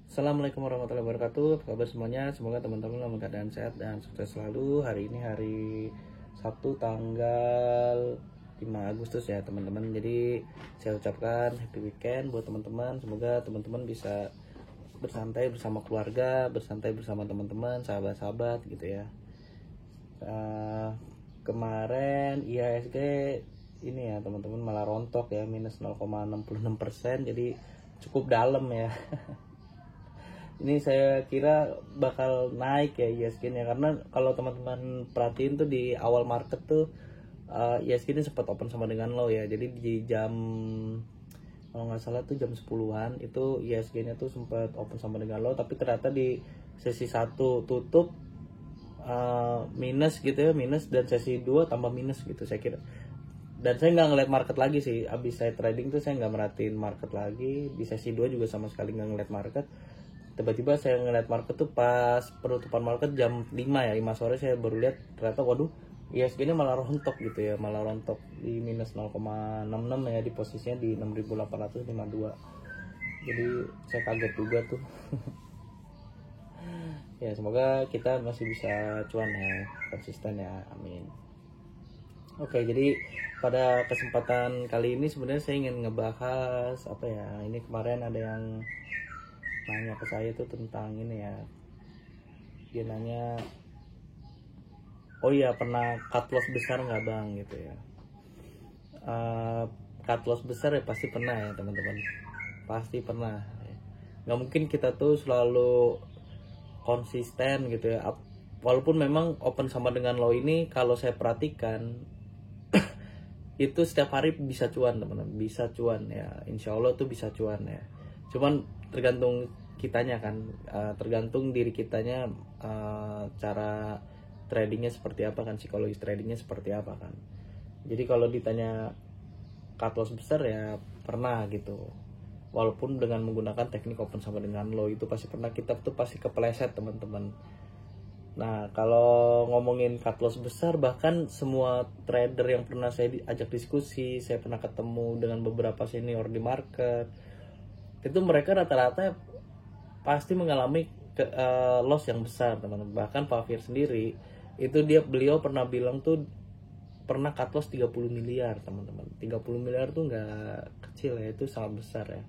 Assalamualaikum warahmatullahi wabarakatuh. Apa kabar semuanya? Semoga teman-teman dalam keadaan sehat dan sukses selalu. Hari ini hari Sabtu tanggal 5 Agustus ya teman-teman. Jadi saya ucapkan happy weekend buat teman-teman. Semoga teman-teman bisa bersantai bersama keluarga, bersantai bersama teman-teman, sahabat-sahabat gitu ya. Kemarin IHSG ini ya teman-teman malah rontok ya, minus 0,66%. Jadi cukup dalam ya. Ini saya kira bakal naik ya IHSG-nya, karena kalau teman-teman perhatiin tuh di awal market tuh IHSG ini sempat open sama dengan low ya. Jadi di jam, kalau nggak salah tuh jam 10-an itu IHSG-nya tuh sempat open sama dengan low, tapi ternyata di sesi 1 tutup minus gitu ya, minus, dan sesi 2 tambah minus gitu saya kira. Dan saya nggak ngeliat market lagi sih, abis saya trading tuh saya nggak merhatiin market lagi. Di sesi 2 juga sama sekali nggak ngeliat market. Tiba-tiba saya ngeliat market tuh pas penutupan market jam 5 ya, 5 sore saya baru lihat ternyata waduh IHSG ini malah rontok gitu ya, malah rontok di minus 0,66 ya, di posisinya di 6.852. Jadi saya kaget juga tuh. Ya semoga kita masih bisa cuan ya, konsisten ya, amin. Oke, jadi pada kesempatan kali ini sebenarnya saya ingin ngebahas apa ya, ini kemarin ada yang nanya ke saya tuh tentang ini ya, dia nanya, oh iya pernah cut loss besar nggak bang gitu ya. Cut loss besar ya pasti pernah ya teman-teman, pasti pernah ya. Nggak mungkin kita tuh selalu konsisten gitu ya, walaupun memang open sama dengan low ini kalau saya perhatikan itu setiap hari bisa cuan teman-teman, bisa cuan ya, insya Allah tuh bisa cuan ya. Cuman tergantung kitanya kan, tergantung diri kitanya, cara tradingnya seperti apa kan, psikologis tradingnya seperti apa kan. Jadi kalau ditanya cut loss besar ya pernah gitu, walaupun dengan menggunakan teknik open sama dengan low itu pasti pernah, kita tuh pasti kepleset teman-teman. Nah kalau ngomongin cut loss besar, bahkan semua trader yang pernah saya ajak diskusi, saya pernah ketemu dengan beberapa senior di market, itu mereka rata-rata pasti mengalami loss yang besar teman-teman. Bahkan Pak Fir sendiri itu beliau pernah bilang tuh pernah cut loss 30 miliar teman-teman. 30 miliar tuh nggak kecil ya, itu sangat besar ya.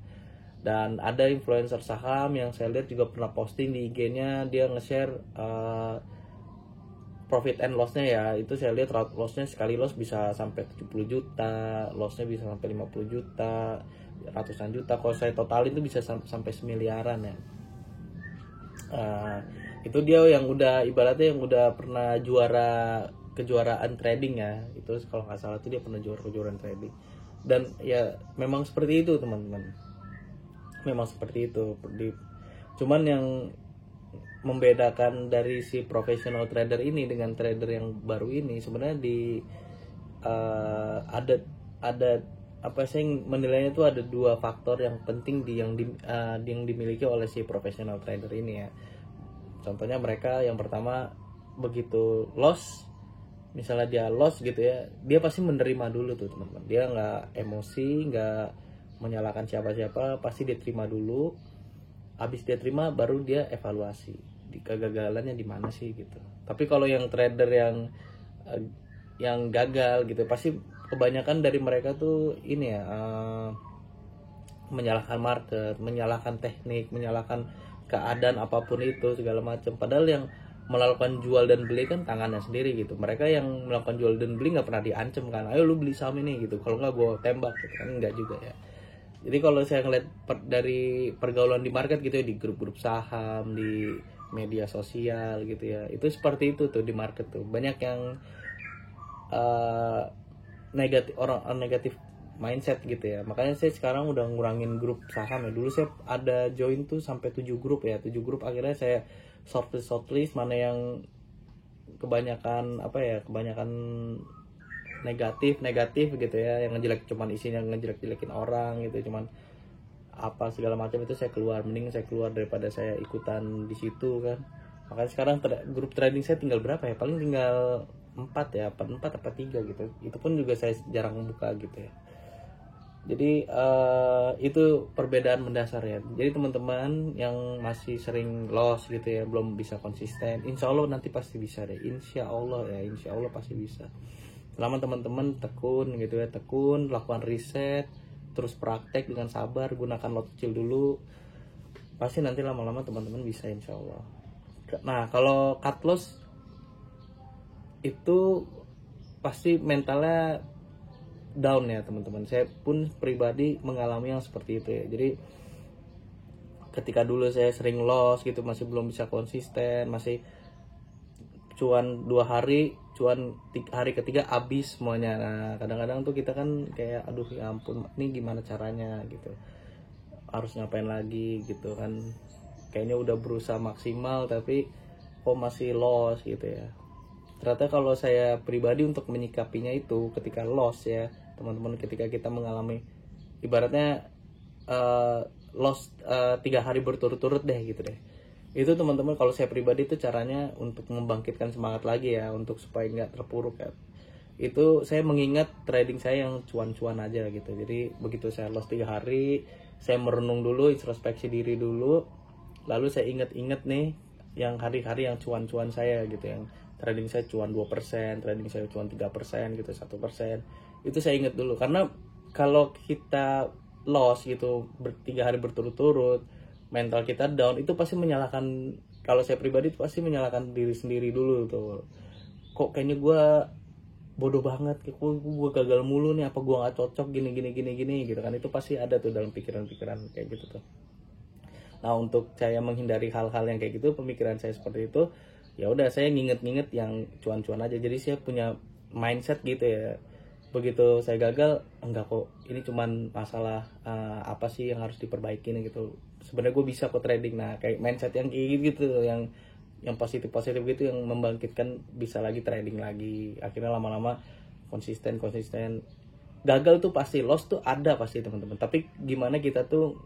Dan ada influencer saham yang saya lihat juga pernah posting di IG-nya, dia nge-share profit and loss-nya ya. Itu saya lihat loss-nya sekali loss bisa sampai 70 juta, loss-nya bisa sampai 50 juta, ratusan juta. Kalau saya totalin itu bisa sampai semiliaran ya. Itu dia yang udah ibaratnya yang udah pernah juara kejuaraan trading ya. Itu kalau nggak salah tuh dia pernah juara kejuaraan trading. Dan ya memang seperti itu teman-teman, memang seperti itu. Cuman yang membedakan dari si professional trader ini dengan trader yang baru ini sebenarnya ada apa, saya menilainya itu ada dua faktor yang penting yang dimiliki oleh si professional trader ini ya. Contohnya mereka yang pertama, begitu loss, misalnya dia loss gitu ya, dia pasti menerima dulu tuh teman-teman. Dia nggak emosi, nggak menyalahkan siapa-siapa, pasti dia terima dulu. Habis dia terima baru dia evaluasi di kegagalannya di mana sih gitu. Tapi kalau yang trader yang gagal gitu, pasti kebanyakan dari mereka tuh ini ya, menyalahkan market, menyalahkan teknik, menyalahkan keadaan apapun itu segala macam. Padahal yang melakukan jual dan beli kan tangannya sendiri gitu. Mereka yang melakukan jual dan beli nggak pernah diancam kan, ayo lu beli saham ini gitu, kalau nggak gue tembak gitu kan, nggak juga ya. Jadi kalau saya ngeliat dari pergaulan di market gitu ya, di grup-grup saham, di media sosial gitu ya, itu seperti itu tuh di market tuh. Banyak yang negatif, orang negatif mindset gitu ya. Makanya saya sekarang udah ngurangin grup saham ya. Dulu saya ada join tuh sampai 7 grup ya, 7 grup. Akhirnya saya shortlist mana yang kebanyakan apa ya, kebanyakan negatif gitu ya, yang ngejelek, cuman isinya ngejelek-jelekin orang gitu, cuman apa segala macam, itu saya keluar. Mending saya keluar daripada saya ikutan di situ kan. Makanya sekarang grup trading saya tinggal berapa ya, paling tinggal 4 ya, 4 apa 3 gitu. Itu pun juga saya jarang membuka gitu ya. Jadi itu perbedaan mendasar ya. Jadi teman-teman yang masih sering loss gitu ya, belum bisa konsisten, insya Allah nanti pasti bisa deh. Insya Allah ya, insya Allah pasti bisa. Selama teman-teman tekun gitu ya, tekun, lakukan riset, terus praktek dengan sabar, gunakan lot kecil dulu, pasti nanti lama-lama teman-teman bisa insya Allah. Nah kalau cut loss itu pasti mentalnya down ya teman-teman. Saya pun pribadi mengalami yang seperti itu ya. Jadi ketika dulu saya sering loss gitu, masih belum bisa konsisten, masih cuan 2 hari, cuan hari ketiga habis semuanya. Nah kadang-kadang tuh kita kan kayak aduh ya ampun, ini gimana caranya gitu, harus ngapain lagi gitu kan, kayaknya udah berusaha maksimal tapi kok masih loss gitu ya. Ternyata kalau saya pribadi untuk menyikapinya itu ketika loss ya teman-teman, ketika kita mengalami ibaratnya loss 3 hari berturut-turut deh gitu deh, itu teman-teman kalau saya pribadi itu caranya untuk membangkitkan semangat lagi ya, untuk supaya nggak terpuruk ya. Itu saya mengingat trading saya yang cuan-cuan aja gitu. Jadi begitu saya loss 3 hari, saya merenung dulu, introspeksi diri dulu, lalu saya ingat-ingat nih yang hari-hari yang cuan-cuan saya gitu, yang trading saya cuan 2%, trading saya cuan 3% gitu, 1%. Itu saya ingat dulu, karena kalau kita loss gitu 3 hari berturut-turut, mental kita down, itu pasti menyalahkan, kalau saya pribadi itu pasti menyalahkan diri sendiri dulu tuh. Kok kayaknya gue bodoh banget, kok gue gagal mulu nih, apa gue nggak cocok gini gitu kan. Itu pasti ada tuh dalam pikiran-pikiran kayak gitu tuh. Nah untuk saya menghindari hal-hal yang kayak gitu, pemikiran saya seperti itu, ya udah saya nginget-nginget yang cuan-cuan aja. Jadi saya punya mindset gitu ya, begitu saya gagal, enggak kok, ini cuman masalah apa sih yang harus diperbaikin gitu, sebenarnya gue bisa kok trading. Nah kayak mindset yang kayak gitu, yang positif gitu, yang membangkitkan bisa lagi trading lagi. Akhirnya lama-lama konsisten. Gagal tuh pasti, loss tuh ada pasti teman-teman, tapi gimana kita tuh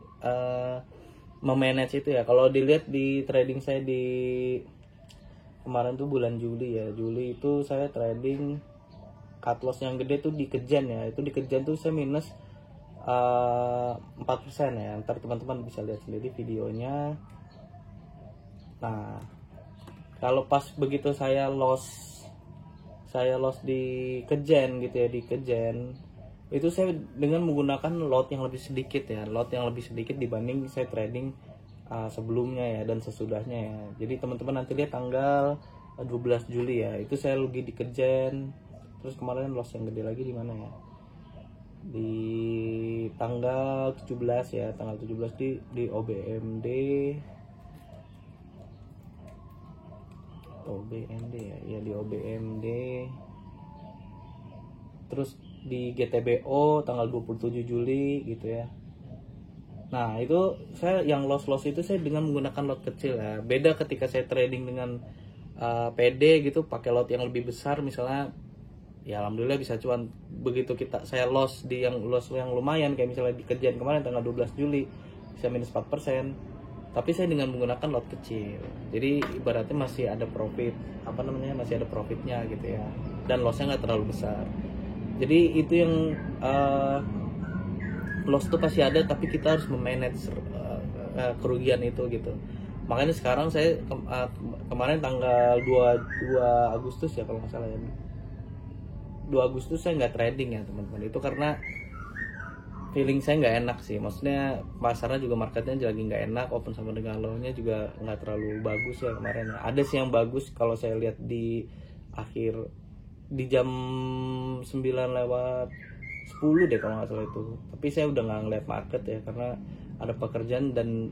memanage itu ya. Kalau dilihat di trading saya di kemarin tuh bulan Juli ya, Juli itu saya trading cut loss yang gede tuh di Kejan ya. Itu di Kejan tuh saya minus 4% ya. Ntar teman-teman bisa lihat sendiri videonya. Nah kalau pas begitu saya loss di Kejan gitu ya, di Kejan itu saya dengan menggunakan lot yang lebih sedikit ya, lot yang lebih sedikit dibanding saya trading sebelumnya ya dan sesudahnya ya. Jadi teman-teman nanti lihat tanggal 12 Juli ya, itu saya rugi di Kejan. Terus kemarin loss yang gede lagi di mana ya, di tanggal 17 ya, tanggal 17 di OBMD ya, di OBMD. Terus di GTBO tanggal 27 Juli gitu ya. Nah itu saya yang loss itu saya dengan menggunakan lot kecil ya. Beda ketika saya trading dengan PD gitu, pakai lot yang lebih besar misalnya, ya alhamdulillah bisa cuan. Begitu saya loss di yang lumayan, kayak misalnya di Kejan kemarin tanggal 12 Juli bisa minus 4%, tapi saya dengan menggunakan lot kecil. Jadi ibaratnya masih ada profit, masih ada profitnya gitu ya, dan lossnya nggak terlalu besar. Jadi itu yang loss tuh pasti ada, tapi kita harus memanage kerugian itu gitu. Makanya sekarang saya kemarin tanggal 22 Agustus ya kalau nggak salah ya, 2 Agustus saya nggak trading ya teman-teman. Itu karena feeling saya nggak enak sih, maksudnya pasarnya juga, marketnya lagi nggak enak, open sama dengan low-nya juga nggak terlalu bagus ya kemarin ya. Ada sih yang bagus kalau saya lihat di akhir, di jam 9:10 deh kalau nggak salah itu, tapi saya udah nggak ngeliat market ya karena ada pekerjaan, dan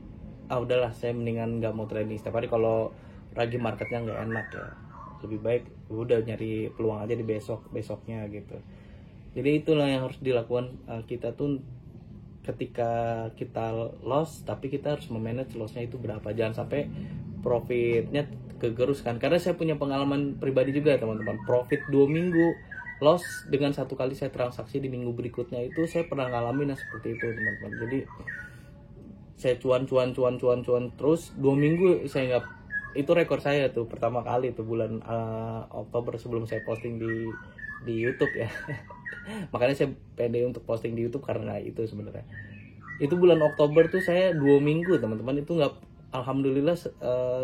udahlah saya mendingan nggak mau trading setiap hari kalau lagi marketnya nggak enak ya. Lebih baik udah nyari peluang aja di besoknya gitu. Jadi itulah yang harus dilakukan kita tuh ketika kita loss, tapi kita harus memanage lossnya itu berapa, jangan sampai profitnya kegeruskan. Karena saya punya pengalaman pribadi juga teman-teman, profit 2 minggu, loss dengan 1 kali saya transaksi di minggu berikutnya, itu saya pernah ngalamin seperti itu teman-teman. Jadi saya cuan terus 2 minggu saya nggak, itu rekor saya tuh pertama kali tuh bulan Oktober sebelum saya posting di YouTube ya. Makanya saya pede untuk posting di YouTube karena itu sebenarnya. Itu bulan Oktober tuh saya 2 minggu teman-teman itu nggak, alhamdulillah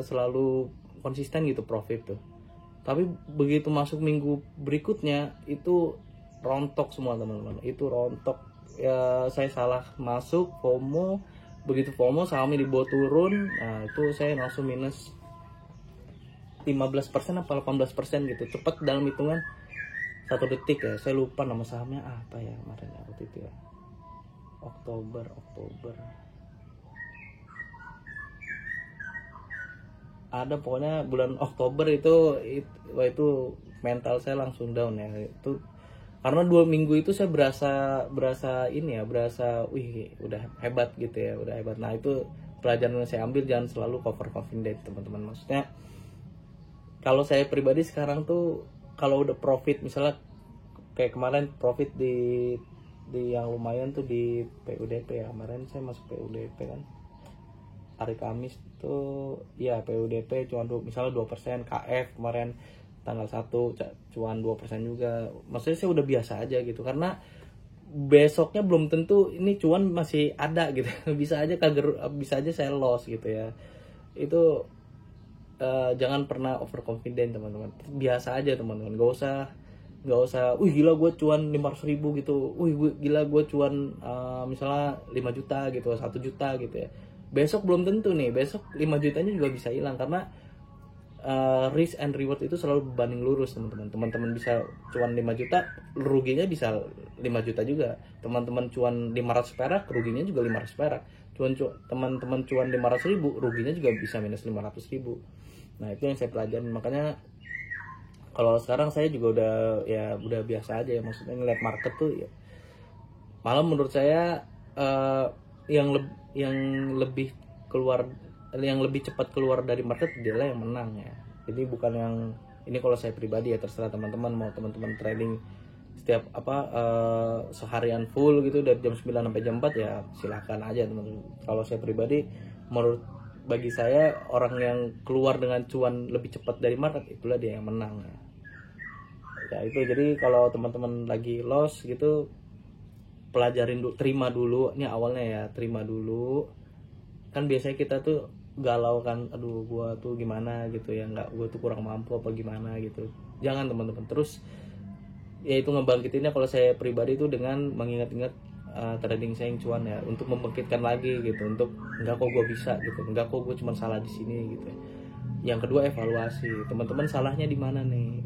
selalu konsisten gitu profit tuh. Tapi begitu masuk minggu berikutnya itu rontok semua teman-teman, itu rontok ya. Saya salah masuk FOMO, begitu FOMO sahamnya dibawa turun, nah itu saya langsung minus 15% apa 18% gitu, cepat dalam hitungan 1 detik ya. Saya lupa nama sahamnya apa ya kemarin ya, waktu itu ya, Oktober ada pokoknya bulan Oktober itu mental saya langsung down ya. Itu karena 2 minggu itu saya berasa ini ya, berasa wih udah hebat gitu ya, udah hebat. Nah itu pelajaran yang saya ambil, jangan selalu overconfident teman-teman. Maksudnya kalau saya pribadi sekarang tuh kalau udah profit, misalnya kayak kemarin profit di yang lumayan tuh di PUDP ya, kemarin saya masuk PUDP kan hari Kamis tuh ya, PUDP cuan misalnya 2%, KF kemarin tanggal 1 cuan 2% juga. Maksudnya saya udah biasa aja gitu, karena besoknya belum tentu ini cuan masih ada gitu. Bisa aja saya loss gitu ya. Itu jangan pernah overconfident teman-teman. Biasa aja teman-teman, nggak usah wih gila gue cuan 500.000 gitu, wih gila gue cuan misalnya 5 juta gitu, 1 juta gitu ya. Besok belum tentu nih, besok 5 jutanya juga bisa hilang, karena risk and reward itu selalu berbanding lurus teman-teman. Teman-teman bisa cuan 5 juta, ruginya bisa 5 juta juga. Teman-teman cuan 500 perak, ruginya juga 500 perak. Teman-teman cuan 500.000, ruginya juga bisa minus 500.000. Nah itu yang saya pelajarin. Makanya kalau sekarang saya juga udah biasa aja ya, maksudnya ngeliat market tuh ya. Malah menurut saya yang lebih cepat keluar dari market adalah yang menang ya. Jadi bukan yang ini, kalau saya pribadi ya terserah teman-teman, mau teman-teman trading setiap seharian full gitu dari jam 9 sampai jam 4 ya silahkan aja teman-teman. Kalau saya pribadi, bagi saya orang yang keluar dengan cuan lebih cepat dari market, itulah dia yang menang ya. Ya itu, jadi kalau teman-teman lagi loss gitu, pelajarin dulu, terima dulu. Ini awalnya ya, terima dulu. Kan biasanya kita tuh galau kan, aduh gua tuh gimana gitu ya, gua tuh kurang mampu apa gimana gitu. Jangan teman-teman, terus ya itu ngebangkitinnya kalau saya pribadi itu dengan mengingat-ingat trading saya yang cuan ya, untuk membangkitkan lagi gitu, untuk enggak kok gue bisa gitu, enggak kok gue cuma salah di sini gitu. Yang kedua, evaluasi teman-teman, salahnya di mana nih.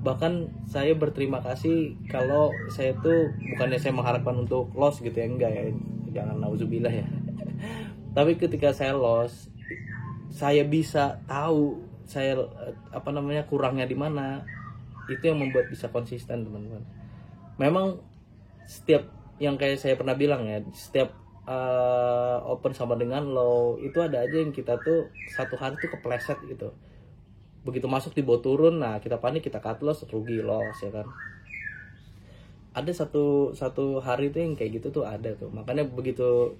Bahkan saya berterima kasih kalau saya tuh bukannya saya mengharapkan untuk loss gitu ya, enggak ya, jangan nauzubillah ya. Tapi ketika saya loss, saya bisa tahu saya kurangnya di mana. Itu yang membuat bisa konsisten teman-teman. Memang setiap yang kayak saya pernah bilang ya, setiap open sama dengan low itu ada aja yang kita tuh satu hari tuh kepleset gitu. Begitu masuk dibawa turun, nah kita panik, kita cut loss, rugi loss ya kan. Ada satu hari tuh yang kayak gitu tuh ada tuh. Makanya begitu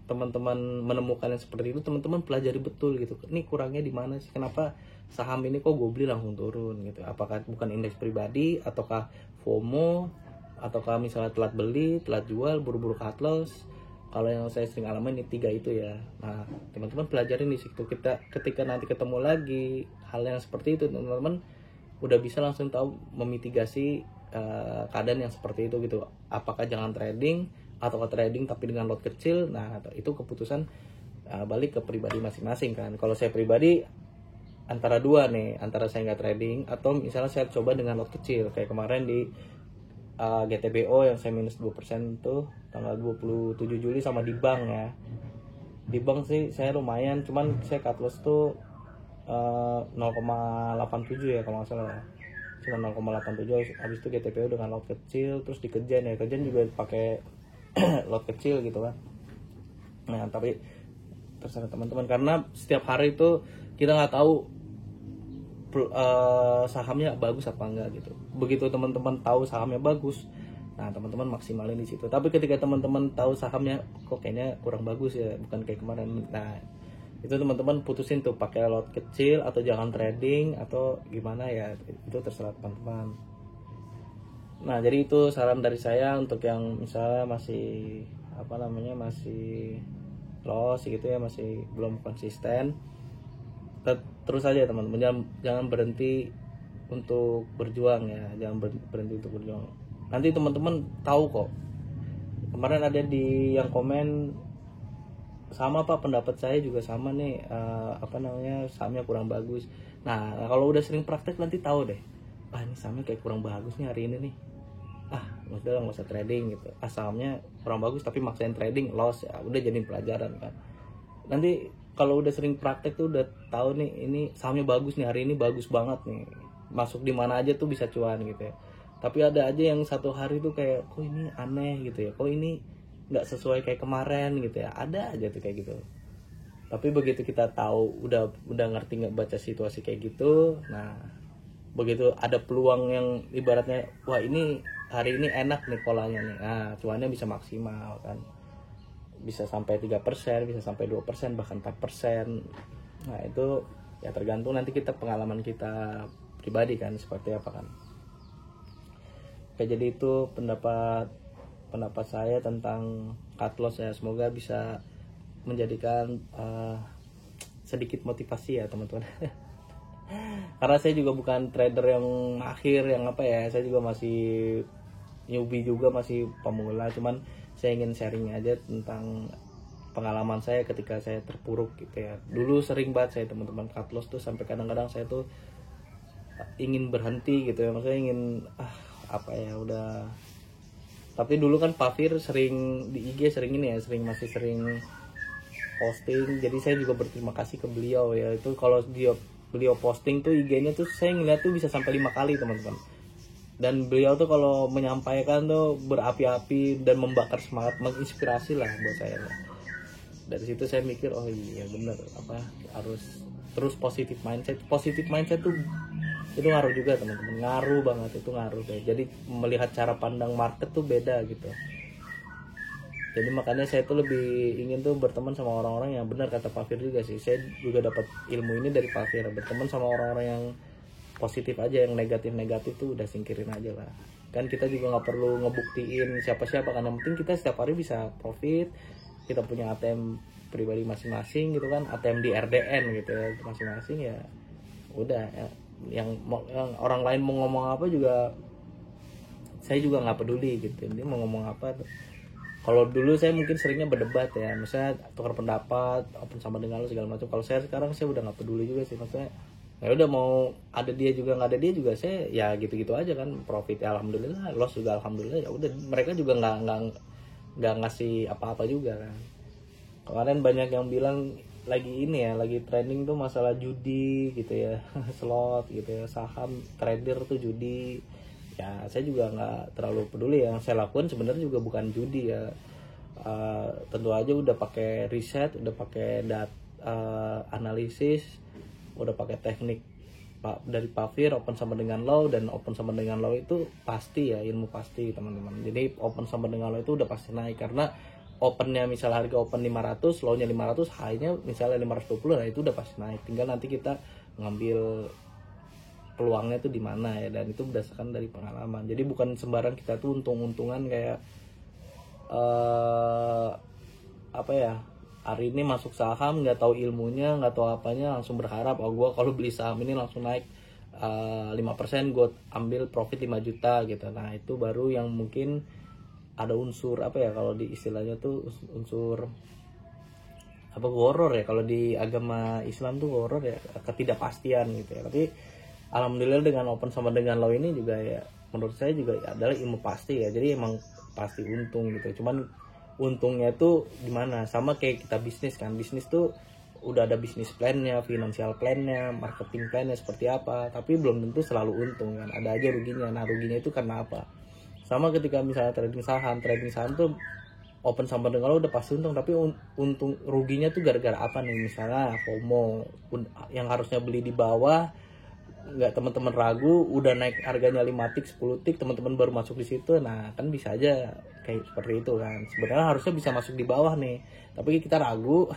teman-teman menemukan yang seperti itu, teman-teman pelajari betul gitu. Ini kurangnya di mana sih? Kenapa saham ini kok gue beli langsung turun gitu? Apakah bukan indeks pribadi, ataukah FOMO, ataukah misalnya telat beli, telat jual, buru-buru cut loss? Kalau yang saya sering alami ini 3 itu ya. Nah teman-teman pelajarin di situ. Ketika nanti ketemu lagi hal yang seperti itu, teman-teman udah bisa langsung tahu memitigasi keadaan yang seperti itu gitu. Apakah jangan trading, atau trading tapi dengan lot kecil. Nah itu keputusan balik ke pribadi masing-masing kan. Kalau saya pribadi antara dua nih, antara saya nggak trading atau misalnya saya coba dengan lot kecil kayak kemarin di GTBO yang saya minus 2% tuh tanggal 27 Juli sama di bank ya. Di bank sih saya lumayan, cuman saya cut loss tuh 0,87 ya kalau nggak salah, cuma 0,87. Habis itu GTBO dengan lot kecil, terus di Kejen ya, Kejen juga pakai lot kecil gitu kan. Nah tapi terserah teman-teman, karena setiap hari itu kita nggak tahu sahamnya bagus apa enggak gitu. Begitu teman-teman tahu sahamnya bagus, nah teman-teman maksimalin di situ. Tapi ketika teman-teman tahu sahamnya kok kayaknya kurang bagus ya, bukan kayak kemarin, nah itu teman-teman putusin tuh pakai lot kecil atau jangan trading atau gimana ya, itu terserah teman-teman. Nah, jadi itu saran dari saya untuk yang misalnya masih masih loss gitu ya, masih belum konsisten. Terus aja teman-teman, jangan berhenti untuk berjuang ya, jangan berhenti untuk berjuang. Nanti teman-teman tahu kok. Kemarin ada di yang komen, sama Pak, pendapat saya juga sama nih, sahamnya kurang bagus. Nah, kalau udah sering praktek nanti tahu deh, ini sahamnya kayak kurang bagus nih hari ini nih, udah nggak usah trading gitu. Sahamnya kurang bagus tapi maksain trading, loss ya, udah jadi pelajaran kan. Nanti kalau udah sering praktek tuh udah tahu nih, ini sahamnya bagus nih hari ini, bagus banget nih, masuk di mana aja tuh bisa cuan gitu ya. Tapi ada aja yang satu hari tuh kayak, kok ini aneh gitu ya, kok ini nggak sesuai kayak kemarin gitu ya, ada aja tuh kayak gitu. Tapi begitu kita tahu, udah ngerti nggak baca situasi kayak gitu, nah begitu ada peluang yang ibaratnya, wah ini hari ini enak nih polanya nih, nah cuannya bisa maksimal kan, bisa sampai 3%, bisa sampai 2%, bahkan 4%. Nah itu ya tergantung nanti kita, pengalaman kita pribadi kan seperti apa kan. Oke, jadi itu pendapat saya tentang cut loss ya. Semoga bisa menjadikan sedikit motivasi ya teman-teman. Karena saya juga bukan trader yang akhir, yang saya juga masih newbie juga, masih pemula. Cuman saya ingin sharing aja tentang pengalaman saya ketika saya terpuruk gitu ya. Dulu sering banget saya teman-teman cut loss tuh, sampai kadang-kadang saya tuh ingin berhenti gitu ya, maksudnya ingin udah. Tapi dulu kan Pak Fir sering di IG, masih sering posting, jadi saya juga berterima kasih ke beliau ya. Itu kalau beliau posting tuh IG-nya tuh saya ngeliat tuh bisa sampai 5 kali teman-teman. Dan beliau tuh kalau menyampaikan tuh berapi-api dan membakar semangat, menginspirasi lah buat saya. Dari situ saya mikir, oh iya bener, harus terus positif mindset tuh itu ngaruh juga teman-teman, ngaruh banget, itu ngaruh deh. Jadi melihat cara pandang market tuh beda gitu. Jadi makanya saya tuh lebih ingin tuh berteman sama orang-orang yang, benar kata Pak Fir juga sih, saya juga dapat ilmu ini dari Pak Fir, berteman sama orang-orang yang positif aja, yang negatif tuh udah singkirin aja lah. Kan kita juga nggak perlu ngebuktiin siapa-siapa kan, yang penting kita setiap hari bisa profit, kita punya ATM pribadi masing-masing gitu kan, ATM di RDN gitu ya masing-masing ya. Udah ya, yang orang lain mau ngomong apa juga saya juga nggak peduli gitu, dia mau ngomong apa tuh. Kalau dulu saya mungkin seringnya berdebat ya, misalnya tukar pendapat, open sama dengan lo segala macam. Kalau saya sekarang saya udah nggak peduli juga sih, maksudnya ya udah, mau ada dia juga nggak ada dia juga saya ya gitu-gitu aja kan. Profit ya alhamdulillah, loss juga alhamdulillah, ya udah. Mereka juga nggak ngasih apa-apa juga kan. Kemarin banyak yang bilang lagi trending tuh masalah judi gitu ya, slot gitu ya, saham, trader tuh judi. Ya saya juga nggak terlalu peduli, yang saya lakukan sebenarnya juga bukan judi ya. Tentu aja udah pakai riset, udah pakai analisis, udah pakai teknik dari Pak Fir, open sama dengan low, dan open sama dengan low itu pasti ya, ilmu pasti teman-teman. Jadi open sama dengan low itu udah pasti naik, karena opennya misalnya harga open 500, low-nya 500, high-nya misalnya 520, nah itu udah pasti naik. Tinggal nanti kita ngambil peluangnya tuh di mana ya, dan itu berdasarkan dari pengalaman. Jadi bukan sembarang kita tuh untung-untungan kayak hari ini masuk saham nggak tahu ilmunya, nggak tahu apanya, langsung berharap gue kalau beli saham ini langsung naik 5%, gue ambil profit 5 juta gitu. Nah itu baru yang mungkin ada unsur kalau di istilahnya tuh unsur horor ya, kalau di agama Islam tuh horor ya, ketidakpastian gitu ya. Tapi alhamdulillah dengan open sama dengan low ini juga ya, menurut saya juga adalah ilmu pasti ya. Jadi emang pasti untung gitu. Cuman untungnya tuh gimana, sama kayak kita bisnis kan, bisnis tuh udah ada bisnis plan-nya, financial plan-nya, marketing plan-nya seperti apa, tapi belum tentu selalu untung kan, ada aja ruginya. Nah ruginya itu karena apa? Sama ketika misalnya trading saham tuh open sama dengan lo udah pasti untung, tapi untung ruginya tuh gara-gara apa nih? Misalnya FOMO, yang harusnya beli di bawah, nggak, teman-teman ragu, udah naik harganya 5 tik 10 tik, teman-teman baru masuk di situ. Nah kan bisa aja kayak seperti itu kan, sebenarnya harusnya bisa masuk di bawah nih, tapi kita ragu.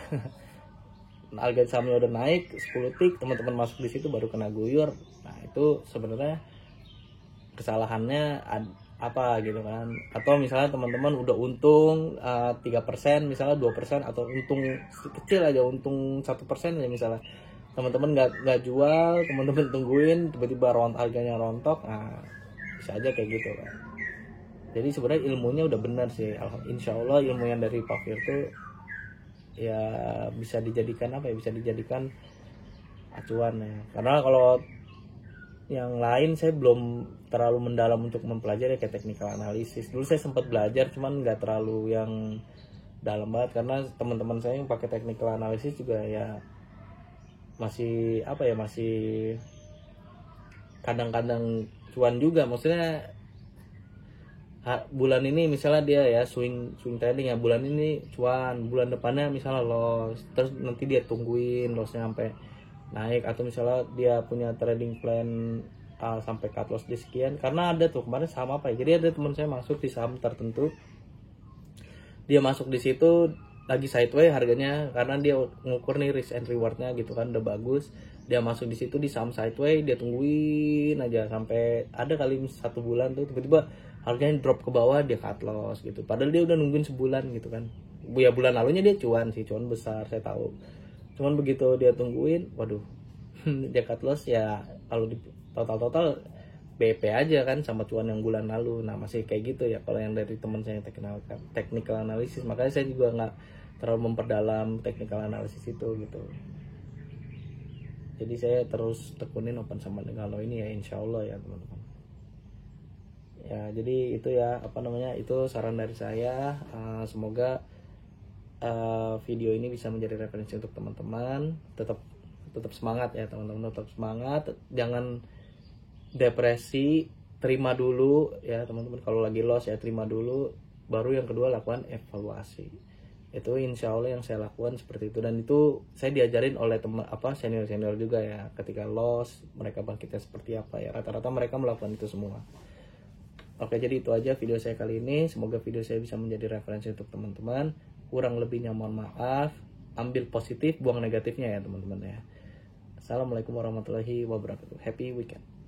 Harga sahamnya udah naik 10 tik, teman-teman masuk di situ baru kena guyur. Nah itu sebenarnya kesalahannya apa gitu kan, atau misalnya teman-teman udah untung 3%, misalnya 2%, atau untung kecil aja, untung 1% ya misalnya, teman-teman nggak jual, teman-teman tungguin tiba-tiba harganya rontok, nah bisa aja kayak gitu kan. Jadi sebenarnya ilmunya udah benar sih, insya Allah ilmu yang dari Pak Fir tuh ya bisa dijadikan apa ya, bisa dijadikan acuan ya. Karena kalau yang lain saya belum terlalu mendalam untuk mempelajari kayak technical analysis. Dulu saya sempat belajar cuman nggak terlalu yang dalam banget, karena teman-teman saya yang pakai technical analysis juga ya masih apa ya, masih kadang-kadang cuan juga. Maksudnya bulan ini misalnya dia ya swing trading ya, bulan ini cuan, bulan depannya misalnya loss, terus nanti dia tungguin lossnya sampai naik, atau misalnya dia punya trading plan sampai cut loss di sekian. Karena ada tuh kemarin saham apa ya, jadi ada teman saya masuk di saham tertentu, dia masuk di situ lagi sideways harganya, karena dia ngukur nih risk and rewardnya gitu kan, udah bagus, dia masuk di situ di saham sideways, dia tungguin aja sampai ada kali 1 bulan tuh tiba-tiba harganya drop ke bawah, dia cut loss gitu, padahal dia udah nungguin sebulan gitu kan. Ya bulan lalunya dia cuan sih, cuan besar saya tahu, cuman begitu dia tungguin, waduh dia cut loss ya. Kalau di total BP aja kan sama cuan yang bulan lalu. Nah masih kayak gitu ya kalau yang dari teman saya technical analysis. Makanya saya juga nggak terlalu memperdalam technical analysis itu gitu. Jadi saya terus tekunin open sama dengan lo ini ya, insya Allah ya teman-teman. Ya jadi itu ya apa namanya, itu saran dari saya. Semoga video ini bisa menjadi referensi untuk teman-teman. Tetap semangat ya teman-teman, tetap semangat, jangan depresi, terima dulu ya teman-teman. Kalau lagi loss ya terima dulu, baru yang kedua lakukan evaluasi. Itu insya Allah yang saya lakukan seperti itu, dan itu saya diajarin oleh teman senior juga ya. Ketika loss mereka bangkitnya seperti apa ya, rata-rata mereka melakukan itu semua. Oke, jadi itu aja video saya kali ini. Semoga video saya bisa menjadi referensi untuk teman-teman. Kurang lebihnya mohon maaf, ambil positif, buang negatifnya ya teman-teman ya. Assalamualaikum warahmatullahi wabarakatuh. Happy weekend.